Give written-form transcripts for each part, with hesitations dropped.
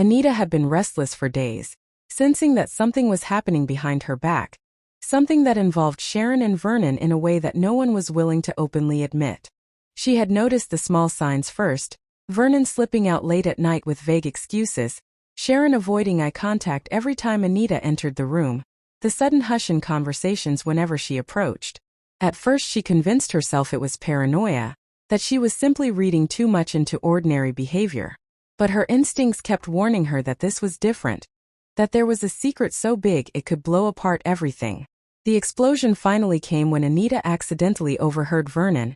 Anita had been restless for days, sensing that something was happening behind her back, something that involved Sharon and Vernon in a way that no one was willing to openly admit. She had noticed the small signs first: Vernon slipping out late at night with vague excuses, Sharon avoiding eye contact every time Anita entered the room, the sudden hush in conversations whenever she approached. At first she convinced herself it was paranoia, that she was simply reading too much into ordinary behavior. But her instincts kept warning her that this was different, that there was a secret so big it could blow apart everything. The explosion finally came when Anita accidentally overheard Vernon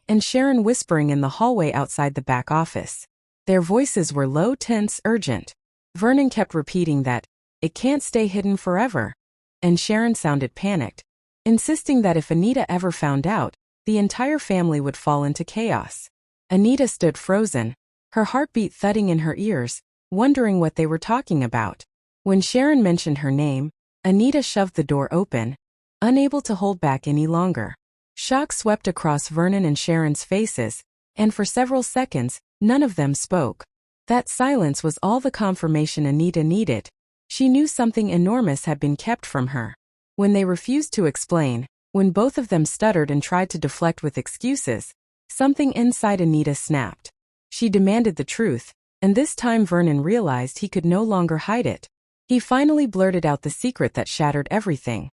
and Sharon whispering in the hallway outside the back office. Their voices were low, tense, urgent. Vernon kept repeating that, "It can't stay hidden forever," and Sharon sounded panicked, insisting that if Anita ever found out, the entire family would fall into chaos. Anita stood frozen, her heartbeat thudding in her ears, wondering what they were talking about. When Sharon mentioned her name, Anita shoved the door open, unable to hold back any longer. Shock swept across Vernon and Sharon's faces, and for several seconds, none of them spoke. That silence was all the confirmation Anita needed. She knew something enormous had been kept from her. When they refused to explain, when both of them stuttered and tried to deflect with excuses, something inside Anita snapped. She demanded the truth, and this time Vernon realized he could no longer hide it. He finally blurted out the secret that shattered everything.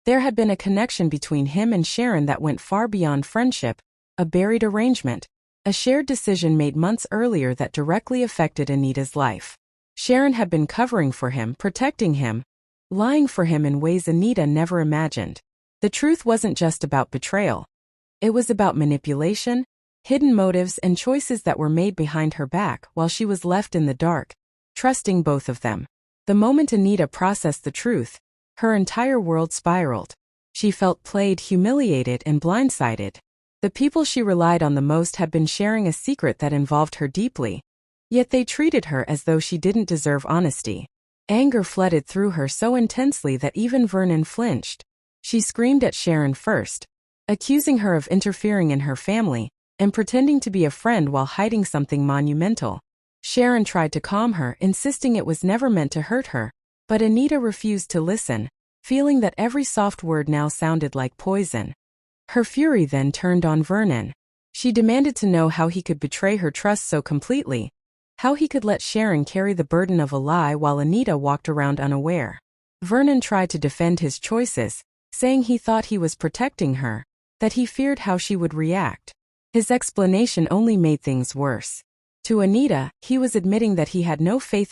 There had been a connection between him and Sharon that went far beyond friendship, a buried arrangement, a shared decision made months earlier that directly affected Anita's life. Sharon had been covering for him, protecting him, lying for him in ways Anita never imagined. The truth wasn't just about betrayal. It was about manipulation, hidden motives, and choices that were made behind her back while she was left in the dark, trusting both of them. The moment Anita processed the truth, her entire world spiraled. She felt played, humiliated, and blindsided. The people she relied on the most had been sharing a secret that involved her deeply, yet they treated her as though she didn't deserve honesty. Anger flooded through her so intensely that even Vernon flinched. She screamed at Sharon first, accusing her of interfering in her family and pretending to be a friend while hiding something monumental. Sharon tried to calm her, insisting it was never meant to hurt her, but Anita refused to listen, feeling that every soft word now sounded like poison. Her fury then turned on Vernon. She demanded to know how he could betray her trust so completely, how he could let Sharon carry the burden of a lie while Anita walked around unaware. Vernon tried to defend his choices, saying he thought he was protecting her, that he feared how she would react. His explanation only made things worse. To Anita, he was admitting that he had no faith